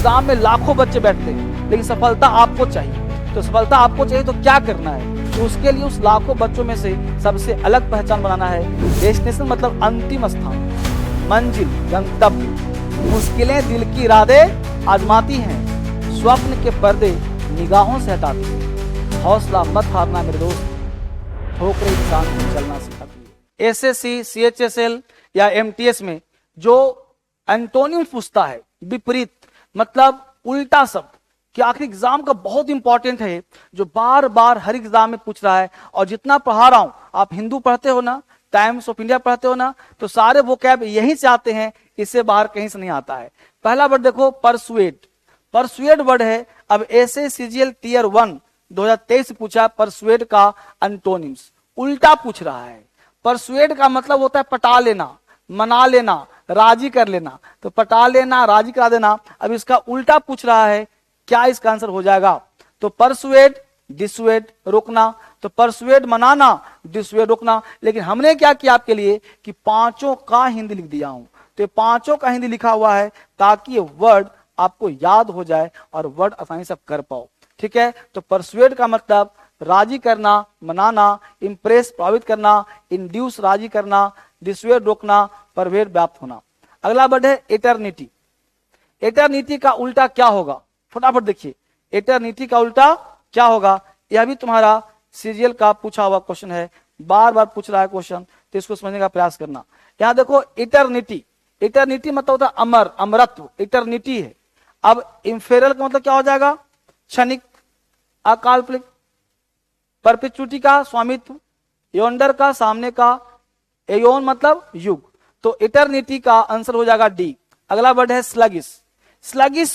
Exam में लाखों बच्चे बैठते हैं, लेकिन सफलता आपको चाहिए। तो सफलता आपको चाहिए तो क्या करना है? तो उसके लिए उस लाखों बच्चों में से सबसे अलग पहचान बनाना है। डेस्टिनेशन मतलब अंतिम स्थान, मंजिल, गंतव्य। मुश्किलें दिल की इरादे आजमाती हैं, स्वप्न के पर्दे निगाहों से हटाती हैं। हौसला मत हारना मेरे दोस्त, ठोकरें इंसान को चलना सिखाती है। एसएससी, सीएचएसएल या एमटीएस में जो एंटोनिम पूछता है, विपरीत मतलब उल्टा शब्द, कि आखिर एग्जाम का बहुत इंपॉर्टेंट है, जो बार बार हर एग्जाम में पूछ रहा है। और जितना पढ़ा रहा हूं, आप हिंदू पढ़ते हो ना, टाइम्स ऑफ इंडिया पढ़ते हो ना, तो सारे वोकैब यहीं से आते हैं, इससे बाहर कहीं से नहीं आता है। पहला वर्ड देखो, परसुएड। परसुएड वर्ड है। अब ऐसे सीजीएल टीयर 1 2023 पूछा, परसुएड का एंटोनिम्स उल्टा पूछ रहा है। परसुएड का मतलब होता है पटा लेना, मना लेना, राजी कर लेना। तो पटा लेना, राजी करा देना। अब इसका उल्टा पूछ रहा है, क्या इसका आंसर हो जाएगा? तो परसुएड, डिसुएड, रोकना। तो परसुएड मनाना, डिसुएड रोकना। लेकिन हमने क्या किया आपके लिए कि पांचों का हिंदी लिख दिया हूं। तो ये पांचों का हिंदी लिखा हुआ है ताकि ये वर्ड आपको याद हो जाए और वर्ड आसानी से आप कर पाओ। ठीक है, तो परसुएड का मतलब राजी करना, मनाना, इंप्रेस प्रभावित करना, इंड्यूस राजी करना, डिसुएड रोकना, परवेड व्याप्त होना। अगला वर्ड है एटर्निटी। एटर्निटी का उल्टा क्या होगा? फटाफट देखिए, एटर्निटी का उल्टा क्या होगा? यह भी तुम्हारा सीजीएल का पूछा हुआ क्वेश्चन है, बार बार पूछ रहा है क्वेश्चन, तो इसको समझने का प्रयास करना। यहां देखो, इटर्निटी। इटर्निटी मतलब होता है अमर, अमरत्व, इटर्निटी है। अब इंफेरल का मतलब क्या हो जाएगा? क्षणिक, अकाल्पनिक। परपेचुटी का स्वामित्व, योंडर का सामने का, एयोन मतलब युग। तो इटर्निटी का आंसर हो जाएगा डी। अगला वर्ड है स्लगिस। स्लगिस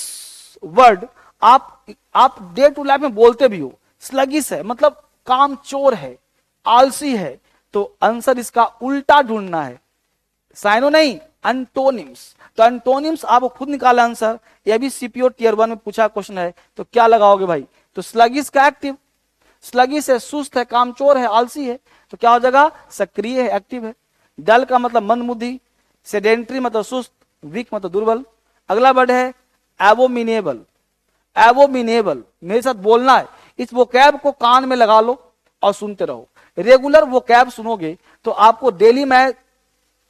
वर्ड आप डे टू लाइफ में बोलते भी हो। स्लगिस है मतलब काम चोर है, आलसी है। तो आंसर इसका उल्टा ढूंढना है, साइनो नहीं, एंटोनिम्स। तो एंटोनिम्स आप खुद निकाला आंसर। यह भी सीपीओ टीयर 1 में पूछा क्वेश्चन है, तो क्या लगाओगे भाई? तो स्लगिस का एक्टिव, स्लगिस है, सुस्त है, कामचोर है, आलसी है, तो क्या हो जाएगा? सक्रिय है, एक्टिव है। डल का मतलब मंदबुद्धि, सेडेंट्री मतलब सुस्त, वीक मतलब दुर्बल। अगला वर्ड है एबोमिनेबल। एबोमिनेबल, मेरे साथ बोलना है। इस वोकैब को कान में लगा लो और सुनते रहो। रेगुलर वोकैब सुनोगे तो आपको डेली मैं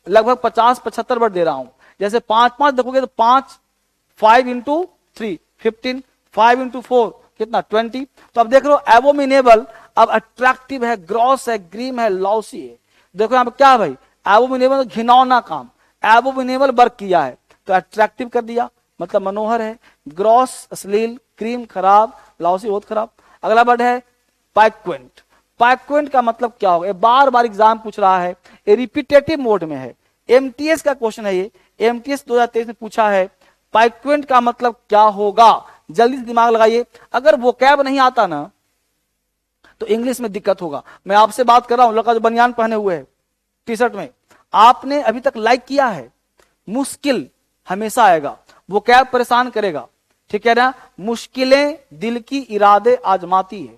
लगभग 50-75 वर्ड दे रहा हूं। जैसे 5-5 देखोगे तो 5, 5 इंटू 3 15, 5 इंटू 4 कितना 20। तो अब देख लो, एबोमिनेबल अब अट्रैक्टिव है, ग्रॉस है, ग्रीम है, लॉसी है। देखो यहां पर क्या है भाई? एबोमिनेबल घिनौना काम, एबोमिनेबल वर्क किया है, तो अट्रैक्टिव कर दिया, मतलब मनोहर है। ग्रॉस अश्लील, क्रीम खराब, लॉसी बहुत खराब। अगला वर्ड है पाइक्वेंट। पाइक्वेंट का मतलब क्या होगा? बार बार एग्जाम पूछ रहा है, ये रिपीटेटिव मोड में है। एमटीएस का क्वेश्चन है ये, एमटीएस 2023 में पूछा है। पाइक्वेंट का मतलब क्या होगा? जल्दी से दिमाग लगाइए। अगर वोकैब नहीं आता ना तो इंग्लिश में दिक्कत होगा। मैं आपसे बात कर रहा हूं, लड़का जो बनियान पहने हुए है टी शर्ट में, आपने अभी तक लाइक किया है? मुश्किल हमेशा आएगा, वोकैब परेशान करेगा, ठीक है ना? मुश्किलें दिल की इरादे आजमाती है,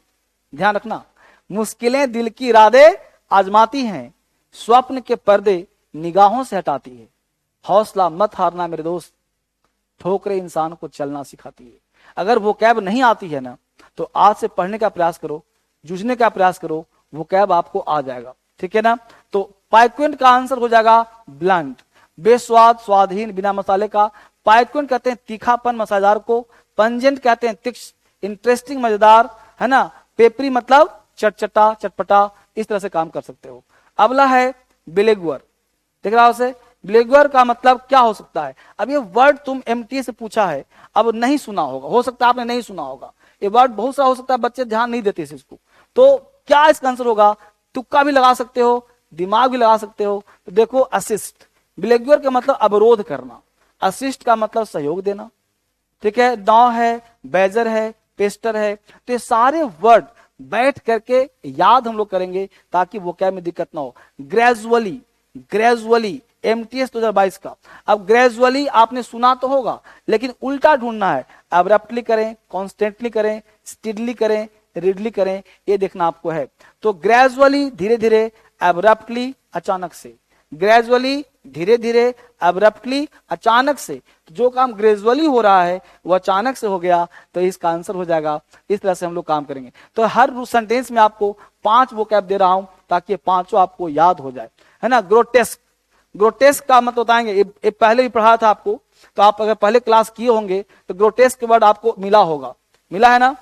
ध्यान रखना। मुश्किलें दिल की इरादे आजमाती हैं, स्वप्न के पर्दे निगाहों से हटाती है। हौसला मत हारना मेरे दोस्त, ठोकरें इंसान को चलना सिखाती है। अगर वोकैब नहीं आती है ना, तो आज से पढ़ने का प्रयास करो, जूझने का प्रयास करो, वोकैब आपको आ जाएगा, ठीक है ना? तो पाइक्वेंट का आंसर हो जाएगा ब्लंट, बेस्वाद, स्वादहीन, बिना मसाले का। पाइक्वेंट कहते हैं तीखापन, मसालेदार को। पंजेंट कहते हैं तीक्ष्ण, इंटरेस्टिंग, मजेदार, है ना? पेपरी मतलब चटचटा, चटपटा, इस तरह से काम कर सकते हो। अगला है बिलेगुअर। देख रहा हो से, बिलेगुअर का मतलब क्या हो सकता है? अब ये वर्ड तुम एमटी से पूछा है, अब नहीं सुना होगा, हो सकता है आपने नहीं सुना होगा। ये वर्ड बहुत सारा हो सकता है, बच्चे ध्यान नहीं देते इसको। तो क्या इसका आंसर होगा? तुक्का भी लगा सकते हो, दिमाग भी लगा सकते हो। तो देखो, असिस्ट। बिलेगुअर का मतलब अवरोध करना, असिस्ट का मतलब सहयोग देना, ठीक है? नाव है, बेजर है, पेस्टर है। तो ये सारे वर्ड बैठ करके याद हम लोग करेंगे ताकि वो क्या में दिक्कत ना हो। ग्रेजुअली, ग्रेजुअली एमटीएस 2022 का। अब ग्रेजुअली आपने सुना तो होगा, लेकिन उल्टा ढूंढना है। अब्रप्टली करें, कॉन्स्टेंटली करें, स्टिडली करें, रिडली करें, ये देखना आपको है। तो ग्रेजुअली धीरे धीरे, अब्रप्टली अचानक से, ग्रेजुअली धीरे धीरे, अब्रप्टली, अचानक से। जो काम ग्रेजुअली हो रहा है वो अचानक से हो गया, तो इसका आंसर हो जाएगा। इस तरह से हम लोग काम करेंगे। तो हर सेंटेंस में आपको 5 वोकैब दे रहा हूं ताकि ये पांचों आपको याद हो जाए, है ना। ग्रोटेस्क, ग्रोटेस्क का मतलब बताएंगे, ये पहले भी पढ़ा था आपको, तो आप अगर पहले क्लास किए होंगे तो ग्रोटेस्क के वर्ड आपको मिला होगा, मिला है ना।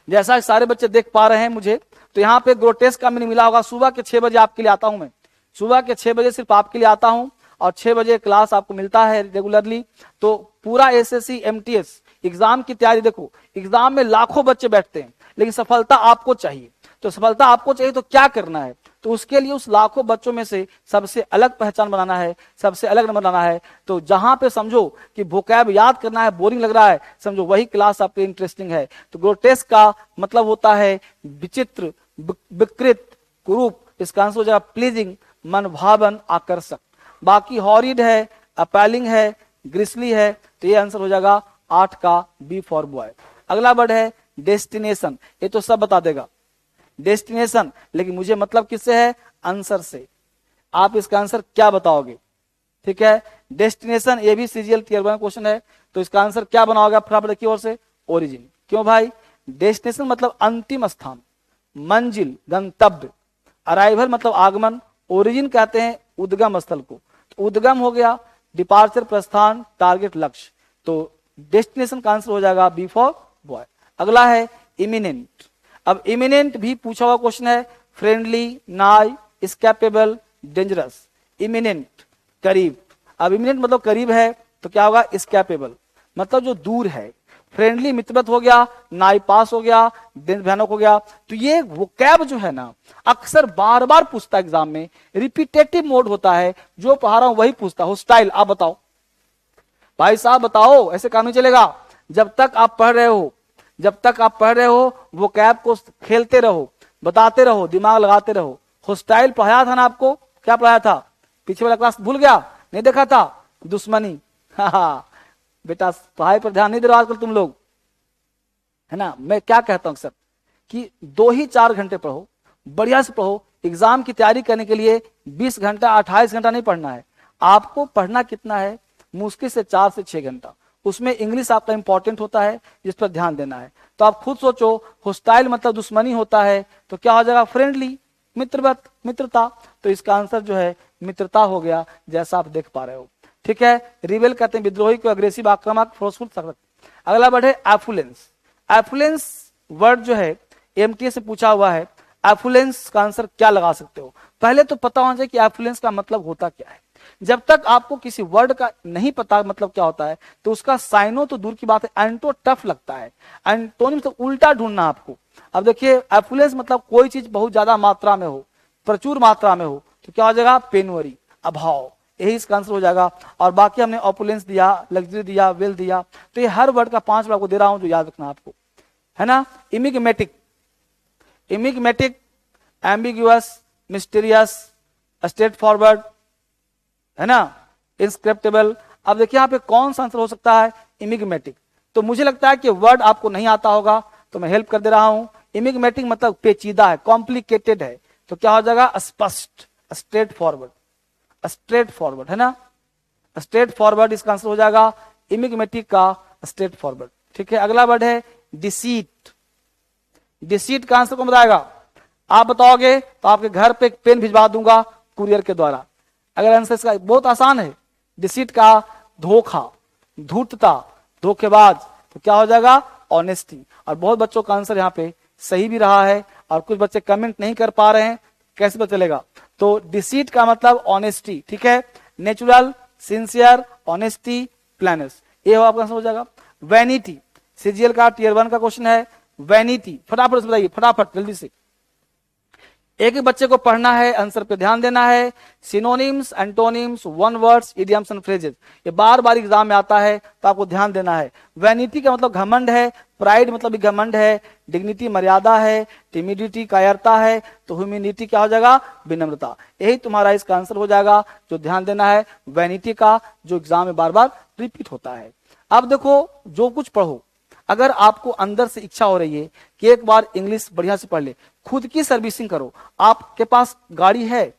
जैसा सारे बच्चे देख पा रहे हैं मुझे, तो यहाँ पे ग्रोटेस्क का मीनिंग मिला होगा। सुबह के 6 बजे आपके लिए आता हूं मैं, सुबह के 6 बजे सिर्फ आपके लिए आता हूं, और 6 बजे क्लास आपको मिलता है रेगुलरली। तो पूरा एसएससी एमटीएस एग्जाम की तैयारी, देखो एग्जाम में लाखों बच्चे बैठते हैं, लेकिन सफलता आपको चाहिए। तो सफलता आपको चाहिए तो क्या करना है, तो उसके लिए उस लाखों बच्चों में से सबसे अलग पहचान बनाना है, सबसे अलग नंबर लाना है। तो जहां पे समझो कि वोकैब याद करना है बोरिंग लग रहा है, समझो वही क्लास आपके इंटरेस्टिंग है। तो ग्रोटेस्क का मतलब होता है विचित्र, विकृत, कुरूप। इसका आंसर हो जाएगा प्लीजिंग, मनभावन, आकर्षक। बाकी हॉरिड है, अपैलिंग है, ग्रिसली है, तो ये आंसर हो जाएगा 8 का बी फॉर बॉय। अगला वर्ड है डेस्टिनेशन। ये तो सब बता देगा डेस्टिनेशन, लेकिन मुझे मतलब किससे है, आंसर से। आप इसका आंसर क्या बताओगे, ठीक है। डेस्टिनेशन ये भी सीजीएल टियर 1 क्वेश्चन है, तो इसका आंसर क्या बनाओगे फटाफट देखिए ओर से, ओरिजिन। क्यों भाई, डेस्टिनेशन मतलब अंतिम स्थान, मंजिल, गंतव्य। अराइवल मतलब आगमन, ओरिजिन कहते हैं उद्गम स्थल को। तो उद्गम हो गया, डिपार्चर प्रस्थान, टारगेट लक्ष्य। तो डेस्टिनेशन का आंसर हो जाएगा बी फॉर बॉय। अगला है इमिनेंट। अब इमिनेंट भी पूछा हुआ क्वेश्चन है, फ्रेंडली, नाई, स्कैपेबल, डेंजरस। इमिनेंट करीब, अब इमिनेंट मतलब करीब है, तो क्या होगा, स्कैपेबल मतलब जो दूर है, फ्रेंडली मित्रवत हो गया, नाई पास हो गया, भयानक हो गया। तो ये वोकैब जो है ना, अक्सर बार बार पूछता है एग्जाम में, रिपीटेटिव मोड होता है, जो पढ़ा रहा हूं वही पूछता हो। स्टाइल आप बताओ भाई साहब, बताओ, ऐसे काम नहीं चलेगा। जब तक आप पढ़ रहे हो, जब तक आप पढ़ रहे हो, वोकैब को खेलते रहो, बताते रहो, दिमाग लगाते रहो। होस्टाइल पढ़ाया था ना आपको, क्या पढ़ाया था, पीछे वाला क्लास भूल गया, नहीं देखा था, दुश्मनी। हाँ बेटा, पढ़ाई पर ध्यान नहीं दे रहे आजकल तुम लोग, है ना। मैं क्या कहता हूं सर कि 2 ही 4 घंटे पढ़ो, बढ़िया से पढ़ो। एग्जाम की तैयारी करने के लिए 20 घंटा 28 घंटा नहीं पढ़ना है। आपको पढ़ना कितना है, मुश्किल से 4 से 6 घंटा। उसमें इंग्लिश आपका इंपॉर्टेंट होता है, जिस पर ध्यान देना है। तो आप खुद सोचो, होस्टाइल मतलब दुश्मनी होता है, तो क्या हो जाएगा, फ्रेंडली, मित्रवत, मित्रता। तो इसका आंसर जो है मित्रता हो गया, जैसा आप देख पा रहे हो, ठीक है। रिबेल कहते हैं विद्रोही को, अग्रेसिव, आक्रामक, फोर्सफुल, सख्त। अगला वर्ड है एफ्लुएंस। एफ्लुएंस वर्ड जो है एमटी से पूछा हुआ है। एफ्लुएंस का आंसर क्या लगा सकते हो, पहले तो पता होना चाहिए कि एफ्लुएंस का मतलब होता क्या है। जब तक आपको किसी वर्ड का नहीं पता मतलब क्या होता है, तो उसका साइनो तो दूर की बात है, एंटो टफ लगता है। एंटोनिम मतलब उल्टा ढूंढना आपको। अब देखिए, एफ्लुएंस मतलब कोई चीज बहुत ज्यादा मात्रा में हो, प्रचुर मात्रा में हो, तो क्या हो जाएगा, पेनुअरी, अभाव। यही इसका आंसर हो जाएगा। और बाकी हमने ऑपुलेंस दिया, लग्जरी दिया, वेल दिया। तो ये हर वर्ड का 5 बार को दे रहा हूं, जो याद रखना आपको, है ना। इमिग्मेटिक, इमिग्मेटिक, एम्बिग्यूअस, मिस्टीरियस, स्ट्रेट फॉरवर्ड, है ना, इंस्क्रिप्टेबल। अब देखिए यहाँ पे कौन सा आंसर हो सकता है, इमिग्मेटिक। तो मुझे लगता है कि वर्ड आपको नहीं आता होगा, तो मैं हेल्प कर दे रहा हूं। इमिग्मेटिक मतलब पेचीदा है, कॉम्प्लिकेटेड है, तो क्या हो जाएगा, स्पष्ट, स्ट्रेट फॉरवर्ड, स्ट्रेट फॉरवर्ड, है ना, स्ट्रेट फॉरवर्ड इसका आंसर हो जाएगा इमिग्मेटिक का स्ट्रेट फॉरवर्ड, ठीक है। अगला वर्ड है डिसीट। डिसीट का आंसर कौन बताएगा, आप बताओगे तो आपके घर पे एक पेन भिजवा दूंगा कुरियर के द्वारा। अगर आंसर इसका बहुत आसान है, डिसीट का धोखा, धूर्तता, धोखेबाज, तो क्या हो जाएगा, ऑनेस्टी। और बहुत बच्चों का आंसर यहाँ पे सही भी रहा है, और कुछ बच्चे कमेंट नहीं कर पा रहे हैं, कैसे पता चलेगा। तो डिसीट का मतलब ऑनेस्टी, ठीक है, नेचुरल, सिंसियर, ऑनेस्टी, प्लानस, ये आपका आंसर हो जाएगा। वैनिटी, सीजीएल का टियर 1 का क्वेश्चन है, वैनिटी। फटाफट से बताइए, फटाफट जल्दी से, एक एक बच्चे को पढ़ना है, आंसर पे ध्यान देना है। Synonyms, antonyms, one words, idioms and phrases, ये बार बार एग्जाम में आता है, तो आपको ध्यान देना है। वैनिटी का मतलब घमंड है, प्राइड मतलब भी घमंड है, डिग्निटी मर्यादा है, टिमिडिटी कायरता है, तो ह्यूमिनिटी क्या हो जाएगा, विनम्रता। यही तुम्हारा इसका आंसर हो जाएगा, जो ध्यान देना है वैनिटी का, जो एग्जाम में बार बार रिपीट होता है। अब देखो, जो कुछ पढ़ो, अगर आपको अंदर से इच्छा हो रही है कि एक बार इंग्लिश बढ़िया से पढ़ ले, खुद की सर्विसिंग करो। आपके पास गाड़ी है,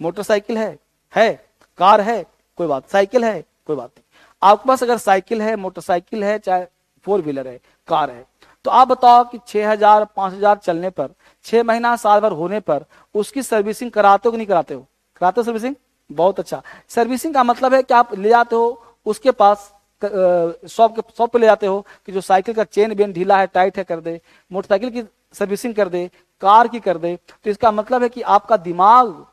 मोटरसाइकिल है, कार है कोई बात, साइकिल है कोई बात नहीं। आपके पास अगर साइकिल है, मोटरसाइकिल है, चाहे 4 व्हीलर है, कार है, तो आप बताओ कि 6,000 5,000 चलने पर, 6 महीना साल भर होने पर उसकी सर्विसिंग कराते हो कि नहीं कराते हो? कराते हो सर्विसिंग? बहुत अच्छा। सर्विसिंग का मतलब है कि आप ले जाते हो उसके पास, शॉप पे ले जाते हो कि जो साइकिल का चेन बेन ढीला है, टाइट है, कर दे, मोटरसाइकिल की सर्विसिंग कर दे, कार की कर दे। तो इसका मतलब है कि आपका दिमाग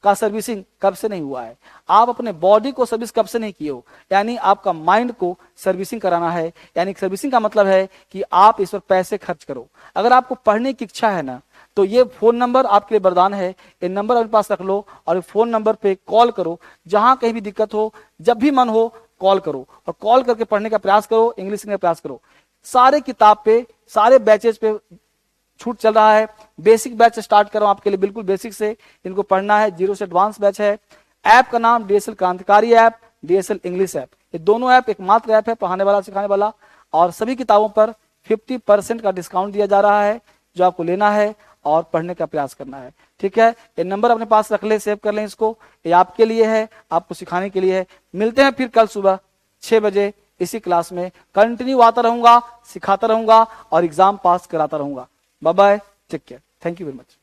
का सर्विसिंग कब से नहीं हुआ है, आप अपने बॉडी को सर्विस कब से नहीं किए हो, यानी आपका माइंड को सर्विसिंग कराना है। यानी सर्विसिंग का मतलब है कि आप इस पर पैसे खर्च करो। अगर आपको पढ़ने की इच्छा है ना, तो ये फोन नंबर आपके लिए वरदान है, ये नंबर अपने पास रख लो और फोन नंबर पे कॉल करो। जहां कहीं भी दिक्कत हो, जब भी मन हो कॉल करो, और कॉल करके पढ़ने का प्रयास करो, इंग्लिश सीखने का प्रयास करो। सारे किताब पे, सारे बैचेज पे छूट चल रहा है। बेसिक बैच स्टार्ट कर रहा हूं आपके लिए, बिल्कुल बेसिक से इनको पढ़ना है, 0 से एडवांस बैच है। ऐप का नाम डीएसएल क्रांतिकारी ऐप, डीएसएल इंग्लिश ऐप, ये दोनों ऐप एकमात्र ऐप है पढ़ाने वाला, सिखाने वाला। और सभी किताबों पर 50% का डिस्काउंट दिया जा रहा है, जो आपको लेना है और पढ़ने का प्रयास करना है। ठीक है, ये नंबर अपने पास रख ले, सेव कर लें इसको, ये आपके लिए है, आपको सिखाने के लिए है। मिलते हैं फिर कल सुबह 6 बजे इसी क्लास में। कंटिन्यू आता रहूंगा, सिखाता रहूंगा और एग्जाम पास कराता रहूंगा। Bye bye, take care, thank you very much.